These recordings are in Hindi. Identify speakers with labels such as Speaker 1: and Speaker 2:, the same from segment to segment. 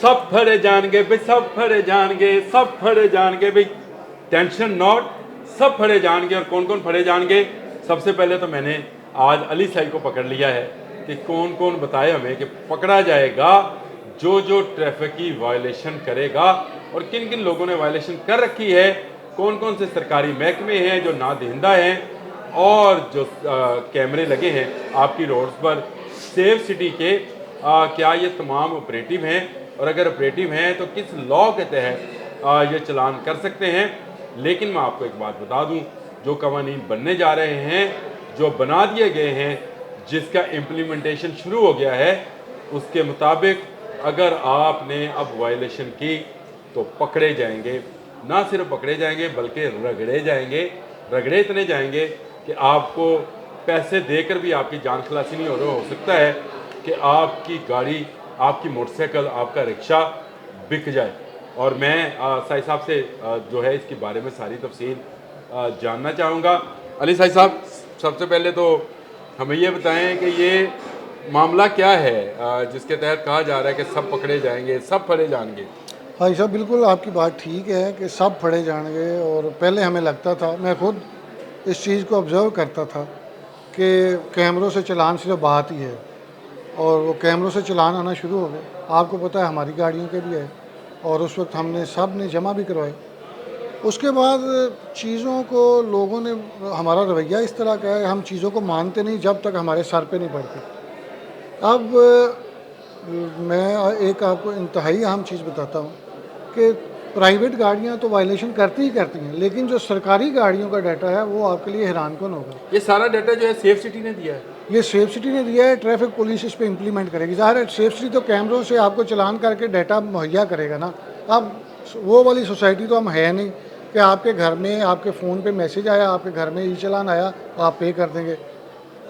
Speaker 1: सब फड़े जाएंगे भाई, सब फड़े जाएंगे, सब फड़े जाएंगे भाई, टेंशन नॉट, सब फड़े जाएंगे। और कौन कौन फड़े जाएंगे? सबसे पहले तो मैंने आज अली साई को पकड़ लिया है कि कौन कौन बताए हमें कि पकड़ा जाएगा जो जो ट्रैफिक की वायलेशन करेगा और किन किन लोगों ने वायलेशन कर रखी है, कौन कौन से सरकारी महकमे हैं जो नादेंदा हैं, और जो कैमरे लगे हैं आपकी रोड्स पर सेफ सिटी के, क्या ये तमाम ऑपरेटिव हैं, और अगर ऑपरेटिव हैं तो किस लॉ के तहत ये चलान कर सकते हैं। लेकिन मैं आपको एक बात बता दूं, जो कवानीन बनने जा रहे हैं, जो बना दिए गए हैं, जिसका इम्प्लीमेंटेशन शुरू हो गया है, उसके मुताबिक अगर आपने अब वायलेशन की तो पकड़े जाएंगे। ना सिर्फ पकड़े जाएंगे बल्कि रगड़े जाएंगे। रगड़े इतने जाएंगे कि आपको पैसे देकर भी आपकी जान खलासी नहीं हो सकता है कि आपकी गाड़ी, आपकी मोटरसाइकिल, आपका रिक्शा बिक जाए। और मैं साई साहब से जो है इसके बारे में सारी तफसील जानना चाहूँगा। अली साई साहब, सबसे पहले तो हमें ये बताएं कि ये मामला क्या है जिसके तहत कहा जा रहा है कि सब पकड़े जाएंगे, सब फड़े जाएंगे।
Speaker 2: भाई साहब, बिल्कुल आपकी बात ठीक है कि सब फड़े जाएंगे। और पहले हमें लगता था, मैं खुद इस चीज़ को ऑब्ज़र्व करता था कि कैमरों से चलान सिर्फ बात ही है, और वो कैमरों से चलान आना शुरू हो गए। आपको पता है हमारी गाड़ियों के भी है, और उस वक्त हमने सब ने जमा भी करवाए। उसके बाद चीज़ों को लोगों ने, हमारा रवैया इस तरह का है, हम चीज़ों को मानते नहीं जब तक हमारे सर पे नहीं पड़ती। अब मैं एक आपको इंतहाई अहम चीज़ बताता हूँ कि प्राइवेट गाड़ियाँ तो वायलेशन करती ही करती हैं, लेकिन जो सरकारी गाड़ियों का डाटा है वो आपके लिए हैरान कौन होगा।
Speaker 1: ये सारा डाटा जो है सेफ सिटी ने दिया है,
Speaker 2: ये सेफ सिटी ने दिया है, ट्रैफिक पुलिस इस पर इम्प्लीमेंट करेगी। ज़ाहिर है सेफ सिटी तो कैमरों से आपको चलान करके डाटा मुहैया करेगा ना। अब वो वाली सोसाइटी तो हम है नहीं कि आपके घर में, आपके फ़ोन पे मैसेज आया, आपके घर में ई चालान आया, आप पे कर देंगे।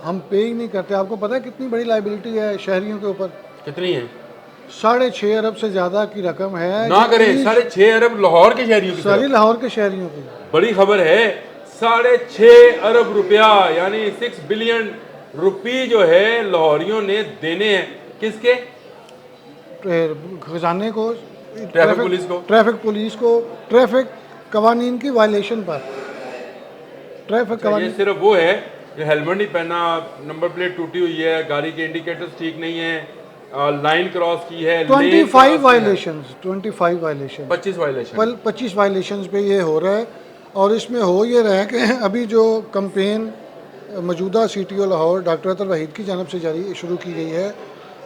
Speaker 2: हम पे ही नहीं करते। आपको पता है कितनी बड़ी लाइबिलिटी है शहरियों के ऊपर?
Speaker 1: कितनी है?
Speaker 2: 6.5 अरब से ज़्यादा की रकम है
Speaker 1: ना करें। 6.5 अरब लाहौर के शहरियों की
Speaker 2: सारी लाहौर के शहरियों की।
Speaker 1: बड़ी खबर है। 6.5 अरब रुपया यानी 6 बिलियन रुपये जो है लाहौरियों ने देने हैं। किसके?
Speaker 2: खजाने को,
Speaker 1: ट्रैफिक पुलिस को,
Speaker 2: ट्रैफिक कवानीन की वायलेशन पर। ट्रैफिक कवानीन
Speaker 1: ये सिर्फ वो है जो हेलमेट नहीं पहना, नंबर प्लेट टूटी हुई है, गाड़ी के इंडिकेटर्स ठीक नहीं है, लाइन क्रॉस की है,
Speaker 2: 25 वायलेशंस, 25 वायलेशन,
Speaker 1: 25
Speaker 2: वायलेशंस पे ये हो रहा है। और इसमें हो ये रहा है कि अभी जो कंपेन मौजूदा CTO लाहौर डॉक्टर अतर वहीद की जानब से जारी शुरू की गई है,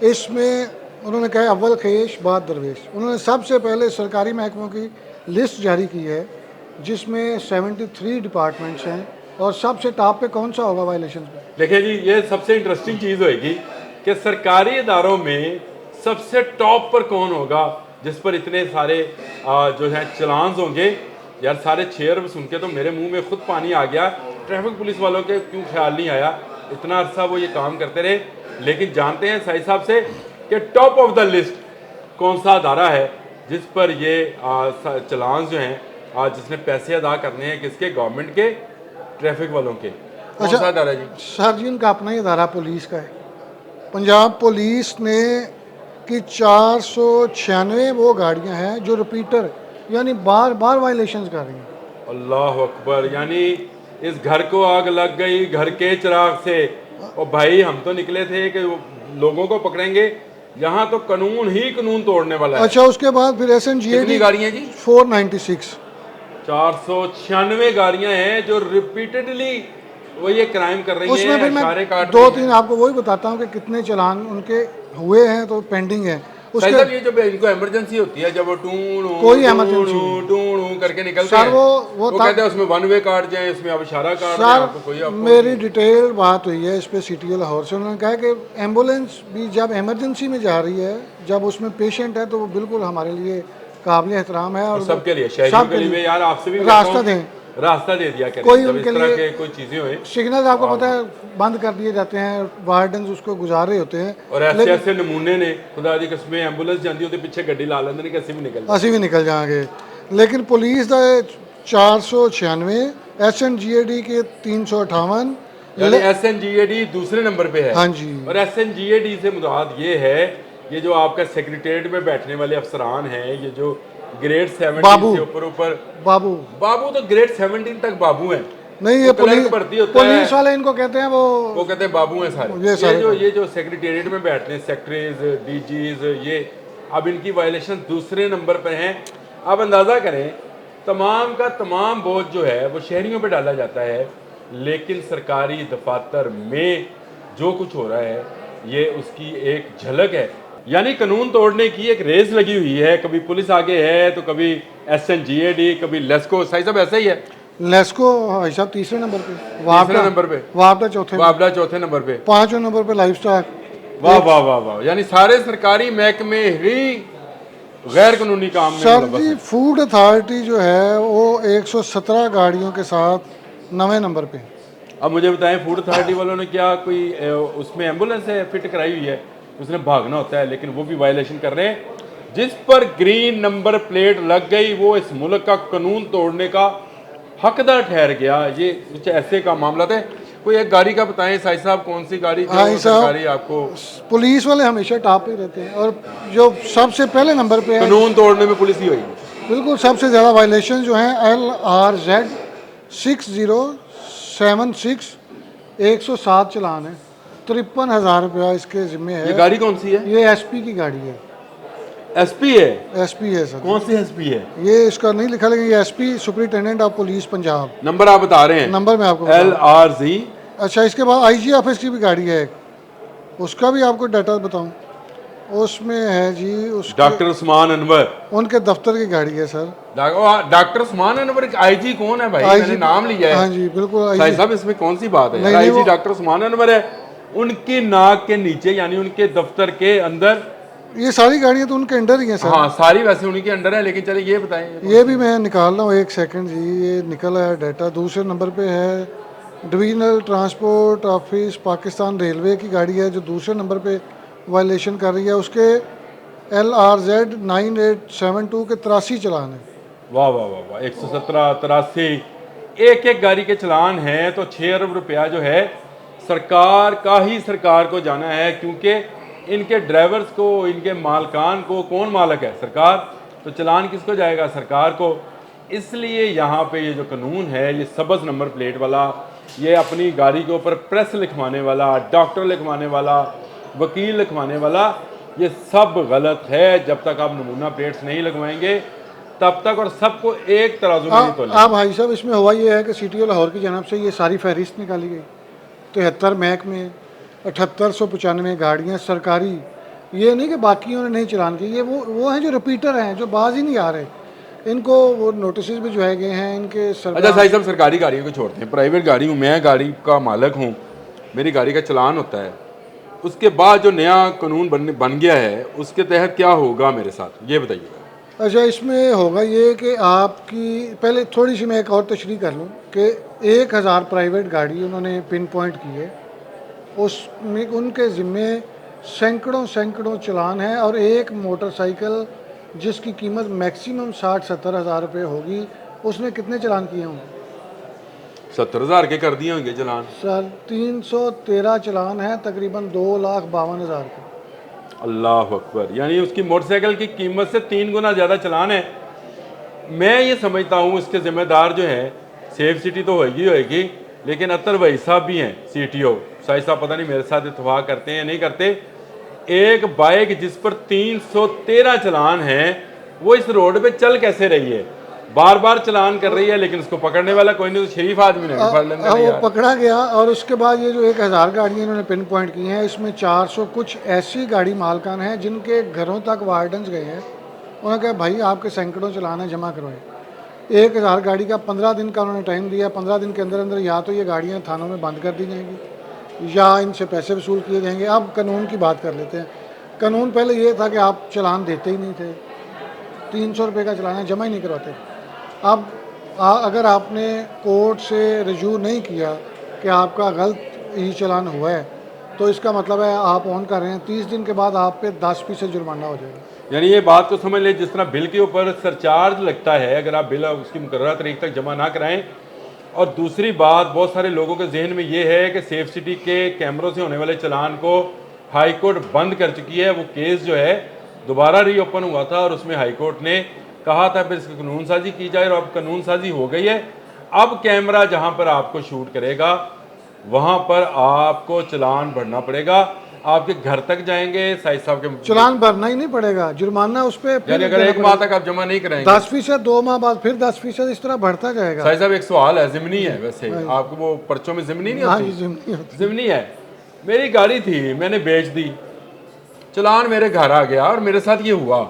Speaker 2: इसमें उन्होंने कहा अव्वल खेश बाद दरवेश। उन्होंने सबसे पहले सरकारी महकमों की लिस्ट जारी की है जिसमें 73 डिपार्टमेंट्स हैं, और सबसे टॉप पे कौन सा होगा वायलेशन पे?
Speaker 1: देखिए जी, ये सबसे इंटरेस्टिंग चीज़ होगी कि सरकारी इदारों में सबसे टॉप पर कौन होगा जिस पर इतने सारे जो है चलान्स होंगे। यार 6.5 अरब सुन के तो मेरे मुंह में खुद पानी आ गया। ट्रैफिक पुलिस वालों के क्यों ख्याल नहीं आया? इतना अरसा वो ये काम करते रहे। लेकिन जानते हैं साई साहब से कि टॉप ऑफ द लिस्ट कौन सा अदारा है जिस पर ये चलान्स जो हैं जिसने पैसे अदा करने हैं? किसके? गवर्नमेंट के, ट्रैफिक वालों के। कौन सा अदारा जी?
Speaker 2: सर जी, इनका अपना ही अदारा पुलिस का है। पंजाब पुलिस ने कि 496 वो गाड़ियां हैं जो रिपीटर यानी बार बार वायलेशंस कर रही हैं।
Speaker 1: अल्लाह अकबर। यानी इस घर को आग लग गई घर के चिराग से। और भाई हम तो निकले थे कि लोगों को पकड़ेंगे, यहाँ तो कानून ही कानून तोड़ने वाला है।
Speaker 2: अच्छा, उसके बाद फिर SNGAD
Speaker 1: गाड़ियाँ जी?
Speaker 2: 496,
Speaker 1: 496 गाड़ियां हैं जो रिपीटेडली वो ये क्राइम कर रही हैं।
Speaker 2: उसमें फिर मैं 2-3 आपको वही बताता हूँ कि कितने चलान उनके हुए हैं तो पेंडिंग है।
Speaker 1: उसके ये जो इनको इमरजेंसी होती है जब वो
Speaker 2: कोई इमरजेंसी
Speaker 1: करके निकलते हैं, वो कहते हैं उसमें 1 वे काट जाए, इसमें आप इशारा काट दें, आपको कोई
Speaker 2: मेरी डिटेल बात हुई है इस पे CTO लाहौर से। उन्होंने कहा कि एम्बुलेंस भी जब इमरजेंसी में जा रही है, जब उसमें पेशेंट है, तो वो बिल्कुल हमारे लिए काबिल एहतराम है। और
Speaker 1: सबके लिए, शहरियों के लिए यार आपसे भी रास्ता दे दिया करें
Speaker 2: कोई
Speaker 1: जब
Speaker 2: उनके
Speaker 1: इस तरह
Speaker 2: लिए
Speaker 1: के कोई चीजें हुए।
Speaker 2: सिग्नल आपको पता है बंद कर दिए जाते हैं, वार्डन उसको गुजार रहे होते हैं।
Speaker 1: और ऐसे नमूने ने खुदा दी कसम एंबुलेंस जाती होती पीछे गड्डी ला लेंगे कि
Speaker 2: ਅਸੀਂ भी निकल जाएंगे। लेकिन पुलिस का 496, SNGAD के 358,
Speaker 1: SNGAD दूसरे नंबर पे है।
Speaker 2: हाँ जी।
Speaker 1: और SNGAD से मुराद ये है ये जो आपका सेक्रेटेरिएट में बैठने वाले अफसरान हैं, ये जो ग्रेड 17
Speaker 2: बाबू।
Speaker 1: से ऊपर
Speaker 2: बाबू
Speaker 1: बाबू तो ग्रेड 17 तक बाबू हैं।
Speaker 2: नहीं, ये
Speaker 1: वो क्लर्क
Speaker 2: पुलिस
Speaker 1: भर्ती होता है,
Speaker 2: पुलिस वाले इनको कहते हैं,
Speaker 1: वो कहते हैं बाबू हैं सारे।
Speaker 2: ये सारे
Speaker 1: ये जो सेक्रेटेरिएट में बैठते हैं, सेक्रेटरीज, डीजीज, ये अब इनकी वायलेशन दूसरे नंबर पर हैं। आप अंदाज़ा करें, तमाम का तमाम बोझ जो है वो शहरियों पे डाला जाता है, लेकिन सरकारी दफातर में जो कुछ हो रहा है ये उसकी एक झलक है। यानी कानून तोड़ने की एक रेस लगी हुई है, कभी पुलिस आगे है तो कभी SNGAD, कभी लेस्को। साई साहब ऐसा ही है।
Speaker 2: लेस्को भाई साहब तीसरे नंबर पे,
Speaker 1: तीसरे नंबर पे,
Speaker 2: वापडा चौथे,
Speaker 1: वाबला चौथे नंबर पे,
Speaker 2: पांचवें नंबर पे लाइफ स्टॉक।
Speaker 1: वाह वाह वाह वाह। यानी सारे सरकारी महकमे ही गैर कानूनी काम में
Speaker 2: सर
Speaker 1: मुलव्वस
Speaker 2: जी,
Speaker 1: हैं।
Speaker 2: फूड अथॉरिटी जो है वो 117 गाड़ियों के साथ 9वें नंबर पे।
Speaker 1: अब मुझे बताएं, फूड अथॉरिटी वालों ने क्या कोई उसमें एम्बुलेंस है फिट कराई हुई है? उसने भागना होता है, लेकिन वो भी वायलेशन कर रहे हैं। जिस पर ग्रीन नंबर प्लेट लग गई वो इस मुल्क का कानून तोड़ने का हकदार ठहर गया। ये कुछ ऐसे का मामला था। कोई एक गाड़ी का बताएं साई साहब, कौन सी गाड़ी
Speaker 2: हाँ
Speaker 1: जो
Speaker 2: साहब,
Speaker 1: सरकारी आपको?
Speaker 2: पुलिस वाले हमेशा टॉप पे रहते हैं, और जो सबसे पहले नंबर पे है,
Speaker 1: कानून तोड़ने में पुलिस ही हुई।
Speaker 2: बिल्कुल सबसे ज़्यादा वायलेशन जो हैं LRZ 6076 107 चलान है, 53,000 रुपया इसके जिम्मे
Speaker 1: ये
Speaker 2: है।
Speaker 1: गाड़ी कौन सी है?
Speaker 2: ये SP की गाड़ी है,
Speaker 1: SP है?
Speaker 2: SP है सर।
Speaker 1: कौन सी SP है?
Speaker 2: ये इसका नहीं लिखा, लेकिन ये SP superintendent of police Punjab.
Speaker 1: Number आप बता रहे हैं?
Speaker 2: नंबर मैं आपको बता रहा हूँ।
Speaker 1: LRZ।
Speaker 2: अच्छा, इसके बाद IG ऑफिस की भी गाड़ी है एक, उसका भी आपको डाटा बताऊं, उसमें है जी उसके
Speaker 1: डॉक्टर उस्मान अनवर,
Speaker 2: उनके दफ्तर की गाड़ी है sir.
Speaker 1: Doctor Usman Anwar IG कौन है भाई?
Speaker 2: IG
Speaker 1: मैंने नाम लिया है।
Speaker 2: हाँ जी बिल्कुल
Speaker 1: साहिब
Speaker 2: IG।
Speaker 1: साहब इसमें कौन सी बात है?
Speaker 2: नहीं, नहीं,
Speaker 1: IG
Speaker 2: वो-
Speaker 1: डॉक्टर उस्मान अनवर है, उनकी नाक के नीचे यानी उनके दफ्तर के अंदर।
Speaker 2: ये सारी गाड़ियाँ तो उनके अंडर ही हैं सर।
Speaker 1: हाँ, सारी वैसे उन्हीं के अंडर है, लेकिन चलिए ये बताएं।
Speaker 2: ये भी मैं निकाल रहा हूँ, एक सेकंड जी, ये निकल आया डाटा। दूसरे नंबर पे है divisional transport office Pakistan railway की गाड़ी है, जो दूसरे नंबर पे वायलेशन कर रही है। उसके LRZ 9872 के 83 चलान है।
Speaker 1: वाह वाह वाह वाह। 117, 83, एक एक गाड़ी के चलान हैं, तो 6 अरब रुपया जो है सरकार का ही सरकार को जाना है, क्योंकि इनके ड्राइवर्स को, इनके मालकान को कौन मालक है? सरकार। तो चलान किसको जाएगा? सरकार को। इसलिए यहाँ पे ये जो कानून है, ये सबज नंबर प्लेट वाला, ये अपनी गाड़ी के ऊपर प्रेस लिखवाने वाला, डॉक्टर लिखवाने वाला, वकील लिखवाने वाला, ये सब गलत है। जब तक आप नमूना प्लेट्स नहीं लगवाएंगे तब तक, और सबको एक तराजू में नहीं तोलेंगे।
Speaker 2: आप भाई साहब, इसमें हुआ ये है कि CTO लाहौर की जानब से ये सारी फहरिस्त निकाली गई। 73 महकमे, 7895 गाड़ियाँ सरकारी, ये नहीं कि बाकियों ने नहीं चलान की, ये वो हैं जो रिपीटर हैं, जो बाज ही नहीं आ रहे, इनको वो नोटिस भी जो है गए हैं इनके
Speaker 1: अच्छा साहिब साहब, सरकारी गाड़ियों को छोड़ते हैं, प्राइवेट गाड़ी हूँ मैं, गाड़ी का मालक हूँ, मेरी गाड़ी का चलान होता है, उसके बाद जो नया कानून बन गया है उसके तहत क्या होगा मेरे साथ, ये बताइएगा।
Speaker 2: अच्छा, इसमें होगा ये कि आपकी, पहले थोड़ी सी मैं एक और तशरीह कर लूँ कि 1000 प्राइवेट गाड़ी उन्होंने पिन पॉइंट की है, उसमें उनके ज़िम्मे सैकड़ों चलान हैं, और एक मोटरसाइकिल जिसकी कीमत मैक्सिमम 60-70 हज़ार रुपये होगी, उसने कितने चलान किए होंगे?
Speaker 1: 70,000 के कर दिए होंगे चलान।
Speaker 2: सर 313 चलान हैं, तकरीबन 2,52,000 के।
Speaker 1: अल्लाह अकबर। यानी उसकी मोटरसाइकिल की कीमत से 3 गुना ज़्यादा चलान है। मैं ये समझता हूँ इसके ज़िम्मेदार जो है, सेफ सिटी तो होएगी, लेकिन अतर भाई साहब भी हैं CTO साहिब साहब, पता नहीं मेरे साथ इत्तेफाक करते हैं या नहीं करते। एक बाइक जिस पर 313 चलान हैं, वो इस रोड पे चल कैसे रही है? बार बार चलान कर रही है, लेकिन उसको पकड़ने वाला कोई नहीं, तो शरीफ आदमी ने पकड़ लेंगे
Speaker 2: वो
Speaker 1: यार।
Speaker 2: पकड़ा गया, और उसके बाद ये जो 1000 गाड़ियाँ इन्होंने पिन पॉइंट की हैं, इसमें 400 कुछ ऐसी गाड़ी मालकान हैं जिनके घरों तक वार्डन्स गए हैं, उन्होंने कहा भाई आपके सैकड़ों चलान है, जमा करवाएं। 1000 गाड़ी का 15 दिन का उन्होंने टाइम दिया। 15 दिन के अंदर अंदर या तो ये गाड़ियाँ थानों में बंद कर दी जाएंगी या इनसे पैसे वसूल किए जाएंगे। अब कानून की बात कर लेते हैं। कानून पहले ये था कि आप चलान देते ही नहीं थे, 300 रुपये का चलान है, जमा ही नहीं करवाते। अब अगर आपने कोर्ट से रजू नहीं किया कि आपका गलत ई चलान हुआ है, तो इसका मतलब है आप ऑन कर रहे हैं, 30 दिन के बाद आप पे 10% जुर्माना हो जाएगा।
Speaker 1: यानी ये बात तो समझ ले, जिस तरह बिल के ऊपर सरचार्ज लगता है, अगर आप बिल उसकी मुकर्रर तारीख तक जमा ना कराएं। और दूसरी बात, बहुत सारे लोगों के जहन में ये है कि सेफ सिटी के कैमरों से होने वाले चलान को हाई कोर्ट बंद कर चुकी है। वो केस जो है दोबारा रीओपन हुआ था और उसमें हाई कोर्ट ने कहा था फिर इसकी कानून साजी की जाए, और अब कानून साजी हो गई है। अब कैमरा जहां पर आपको शूट करेगा वहां पर आपको चालान भरना पड़ेगा, आपके घर तक जाएंगे साइज साहब के।
Speaker 2: चालान भरना ही नहीं पड़ेगा, जुर्माना उस पर
Speaker 1: यानी अगर एक माह तक आप जमा नहीं कराएंगे
Speaker 2: 10%, 2 माह बाद फिर 10%, इस तरह बढ़ता जाएगा।
Speaker 1: साइज साहब एक सवाल है, जिमनी है वैसे आपको वो पर्चों में जिमनी नहीं
Speaker 2: हाँ
Speaker 1: होती?
Speaker 2: जी, जिम्मी होती।
Speaker 1: जिमनी है। मेरी गाड़ी थी, मैंने बेच दी, चालान मेरे घर आ गया और मेरे साथ ये हुआ,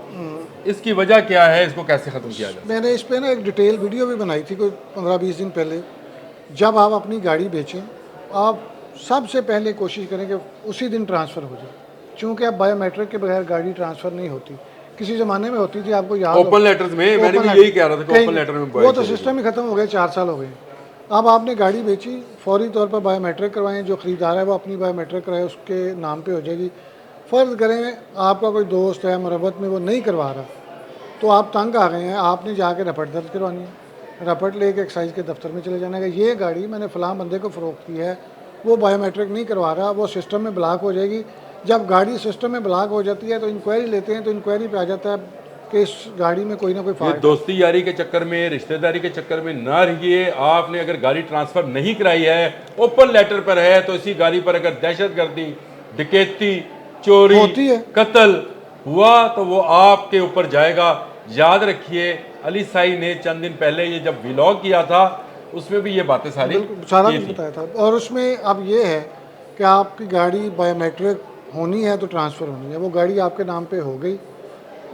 Speaker 1: इसकी वजह क्या है, इसको कैसे खत्म किया जाए?
Speaker 2: मैंने इस पे ना एक डिटेल वीडियो भी बनाई थी कोई 15-20 दिन पहले। जब आप अपनी गाड़ी बेचें, आप सबसे पहले कोशिश करें कि उसी दिन ट्रांसफ़र हो जाए, क्योंकि अब बायोमेट्रिक के बगैर गाड़ी ट्रांसफ़र नहीं होती। किसी ज़माने में होती थी, आपको याद
Speaker 1: ओपन लेटर्स में मैंने भी यही कह रहा था कि ओपन लेटर में
Speaker 2: वो तो सिस्टम ही खत्म हो गया, 4 साल हो गए। अब आपने गाड़ी बेची, फौरी तौर पर बायोमेट्रिक करवाएं, जो ख़रीदार है वो अपनी बायोमेट्रिक कराए, उसके नाम पे हो जाएगी। फ़र्ज़ करें आपका कोई दोस्त है मुरब्बत में, वो नहीं करवा रहा, तो आप तंग आ गए हैं, आपने जाके रपट दर्ज करवानी है। रपट लेके एक्साइज के दफ्तर में चले जाना है कि ये गाड़ी मैंने फ़लाँ बंदे को फ़रोख्त की है, वो बायोमेट्रिक नहीं करवा रहा, वो सिस्टम में ब्लॉक हो जाएगी। जब गाड़ी सिस्टम में ब्लॉक हो जाती है तो इंक्वायरी लेते हैं, तो इंक्वायरी पे आ जाता है कि इस गाड़ी में कोई ना कोई
Speaker 1: ये
Speaker 2: फॉल्ट।
Speaker 1: दोस्ती यारी के चक्कर में, रिश्तेदारी के चक्कर में ना रहिए। आपने अगर गाड़ी ट्रांसफर नहीं कराई है, ओपन लेटर पर है, तो इसी गाड़ी पर अगर दहशतगर्दी, डकैती, चोरी,
Speaker 2: होती है,
Speaker 1: कत्ल हुआ तो वो आपके ऊपर जाएगा। याद रखिए, अली साई ने चंद दिन पहले ये जब व्लॉग किया था उसमें भी ये बातें सारी
Speaker 2: सारा
Speaker 1: की
Speaker 2: कुछ
Speaker 1: थी।
Speaker 2: बताया था। और उसमें अब ये है कि आपकी गाड़ी बायोमेट्रिक होनी है तो ट्रांसफ़र होनी है, वो गाड़ी आपके नाम पे हो गई।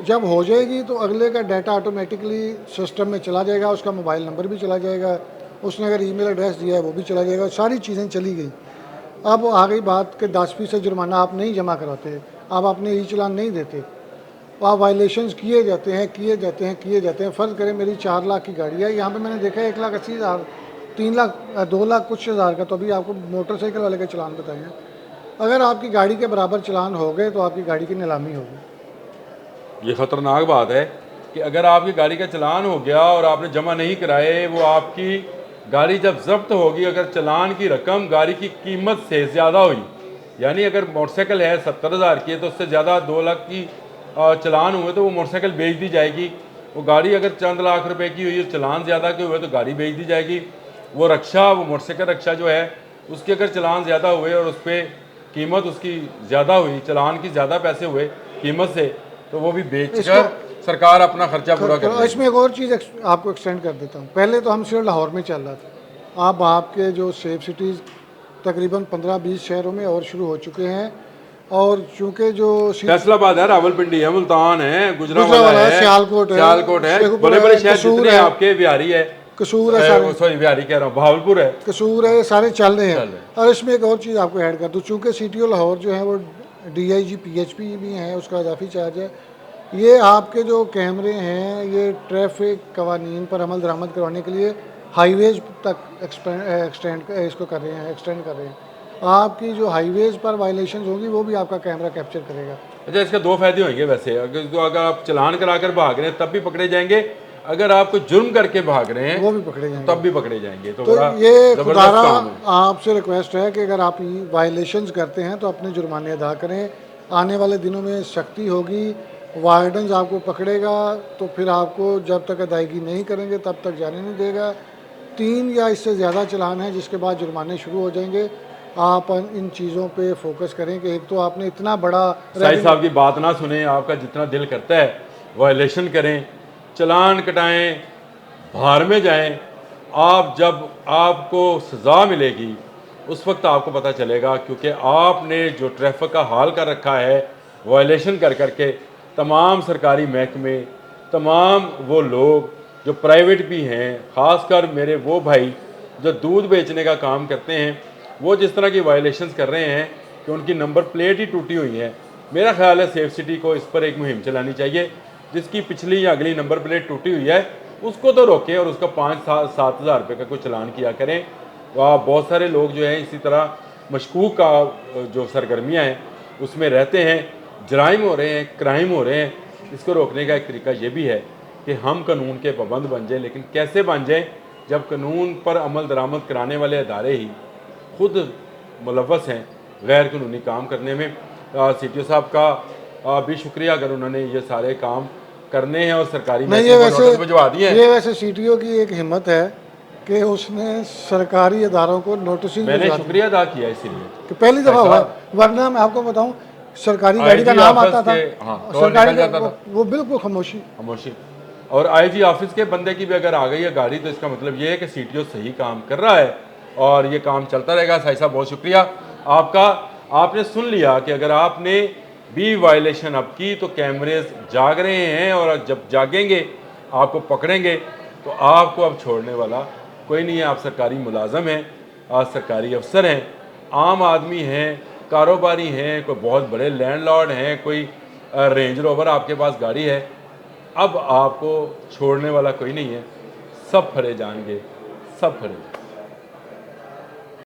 Speaker 2: जब हो जाएगी तो अगले का डाटा ऑटोमेटिकली सिस्टम में चला जाएगा, उसका मोबाइल नंबर भी चला जाएगा, उसने अगर ईमेल एड्रेस दिया है वो भी चला जाएगा, सारी चीज़ें चली गई। अब आ गई बात कि 10% जुर्माना आप नहीं जमा करवाते, आप अपने ई चालान नहीं देते, आप वायलेशंस किए जाते हैं, किए जाते हैं, किए जाते हैं। फ़र्ज़ करें मेरी 4 लाख की गाड़ी है, यहाँ पे मैंने देखा है 1,80,000, 3 लाख, 2 लाख कुछ हज़ार का, तो अभी आपको मोटरसाइकिल वाले के चालान बताएंगे। अगर आपकी गाड़ी के बराबर चालान हो गए तो आपकी गाड़ी की नीलामी होगी।
Speaker 1: ये ख़तरनाक बात है कि अगर आपकी गाड़ी का चालान हो गया और आपने जमा नहीं कराए, वो आपकी गाड़ी जब जब्त होगी, अगर चालान की रकम गाड़ी की कीमत से ज़्यादा हुई, यानी अगर मोटरसाइकिल है 70,000 की है तो उससे ज़्यादा 2 लाख की चालान हुए तो वो मोटरसाइकिल बेच दी जाएगी। वो गाड़ी अगर चंद लाख रुपए की हुई, चालान ज़्यादा के हुए तो गाड़ी बेच दी जाएगी। वो रक्षा, वो मोटरसाइकिल रक्षा जो है, उसके अगर चालान ज़्यादा हुए और उस पर कीमत उसकी ज़्यादा हुई, चालान की ज़्यादा पैसे हुए कीमत से, तो वो भी बेचकर सरकार अपना खर्चा पूरा कर देगी।
Speaker 2: इसमें एक और चीज़ आपको एक्सटेंड कर देता हूँ। पहले तो हम सिर्फ लाहौर में चल रहा था, अब आपके जो सेफ सिटीज़ तकरीबन 15-20 शहरों में और शुरू हो चुके हैं। और चूँकि जो
Speaker 1: फैसलाबाद है, रावलपिंडी है, मुल्तान है,
Speaker 2: गुजरांवाला है, सियालकोट है,
Speaker 1: बड़े बड़े शहर जितने हैं आपके, बिहारी है,
Speaker 2: कसूर है,
Speaker 1: सॉरी बिहारी कह रहा हूँ, भावलपुर है,
Speaker 2: कसूर है, ये सारे चल रहे हैं। और इसमें एक और चीज़ आपको ऐड कर दूँ, चूँकि CTO लाहौर जो है वो DIG PHP भी हैं, उसका इजाफी चार्ज है। ये आपके जो कैमरे हैं, ये ट्रैफिक कवानीन पर अमल दरामद करवाने के लिए हाईवेज तक एक्सटेंड कर रहे हैं। आपकी जो हाईवेज पर वायलेशन होगी वो भी आपका कैमरा कैप्चर करेगा।
Speaker 1: अच्छा, इसके 2 फायदे होंगे वैसे। अगर आप चालान कराकर भाग रहे हैं तब भी पकड़े जाएंगे, अगर आप कोई जुर्म करके भाग रहे हैं
Speaker 2: वो भी पकड़े जाएंगे,
Speaker 1: तब भी पकड़े जाएंगे। तो
Speaker 2: ये खुदारा आपसे रिक्वेस्ट है कि अगर आप वायलेशंस करते हैं तो अपने जुर्माने अदा करें। आने वाले दिनों में सख्ती होगी, वार्डन्स आपको पकड़ेगा तो फिर आपको जब तक अदायगी नहीं करेंगे तब तक जाने नहीं देगा। 3 या इससे ज़्यादा चालान हैं जिसके बाद जुर्माने शुरू हो जाएंगे। आप इन चीज़ों पे फोकस करें कि एक तो आपने इतना बड़ा,
Speaker 1: साहिब साहब की बात ना सुने, आपका जितना दिल करता है वायलेशन करें, चालान कटाएं, बाहर में जाएं। आप जब आपको सज़ा मिलेगी उस वक्त आपको पता चलेगा, क्योंकि आपने जो ट्रैफिक का हाल कर रखा है वायलेशन कर करके। तमाम सरकारी महकमे, तमाम वो लोग जो प्राइवेट भी हैं, ख़ासकर मेरे वो भाई जो दूध बेचने का काम करते हैं, वो जिस तरह की वायलेशंस कर रहे हैं कि उनकी नंबर प्लेट ही टूटी हुई है। मेरा ख्याल है सेफ सिटी को इस पर एक मुहिम चलानी चाहिए। जिसकी पिछली या अगली नंबर प्लेट टूटी हुई है उसको तो रोकें और उसका 5-7 हज़ार रुपये का कोई चलान किया करें। वह बहुत सारे लोग जो हैं इसी तरह मशकूक का जो सरगर्मियाँ हैं उसमें रहते हैं, जराइम हो रहे हैं, क्राइम हो रहे हैं। इसको रोकने का एक तरीका ये भी है कि हम कानून के पाबंद बन जाएँ, लेकिन कैसे बन जाएँ जब कानून पर अमल दरामद कराने वाले अदारे ही खुद मुलव्वस हैं गैर कानूनी काम करने में। सीटीओ साहब का भी शुक्रिया, अगर उन्होंने ये सारे काम करने हैं और सरकारी
Speaker 2: नहीं,
Speaker 1: मैसेज
Speaker 2: ये
Speaker 1: को
Speaker 2: वैसे
Speaker 1: नोटिस भिजवा दिए हैं।
Speaker 2: ये वैसे सीटीओ की एक हिम्मत है कि उसने सरकारी इदारों को नोटिस ही
Speaker 1: मैंने
Speaker 2: भिजवा दिए
Speaker 1: शुक्रिया अदा किया इसीलिए
Speaker 2: कि पहली दफ़ा
Speaker 1: भाई
Speaker 2: हुआ
Speaker 1: साहब,
Speaker 2: है। वरना मैं आपको बताऊं, सरकारी गाड़ी का
Speaker 1: IG
Speaker 2: नाम
Speaker 1: ऑफिस
Speaker 2: आता था,
Speaker 1: के- हाँ, तो
Speaker 2: सरकारी
Speaker 1: निकल जाता था।
Speaker 2: वो बिल्कुल खामोशी।
Speaker 1: खामोशी। और आईजी ऑफिस के बंदे की भी अगर आ गई है गाड़ी, तो इसका मतलब ये है कि सीटीओ सही काम कर रहा है और ये काम चलता रहेगा। साई साहब बहुत शुक्रिया आपका, आपने सुन लिया कि अगर आपने भी वायलेशन अब की तो कैमरेज जाग रहे हैं, और जब जागेंगे आपको पकड़ेंगे तो आपको अब छोड़ने वाला कोई नहीं है। आप सरकारी मुलाजम हैं, आप सरकारी अफसर हैं, आम आदमी हैं, कारोबारी हैं, कोई बहुत बड़े लैंडलॉर्ड हैं, कोई रेंज रोवर आपके पास गाड़ी है, अब आपको छोड़ने वाला कोई नहीं है। सब फरे जाएंगे, सब फरे जाएंगे।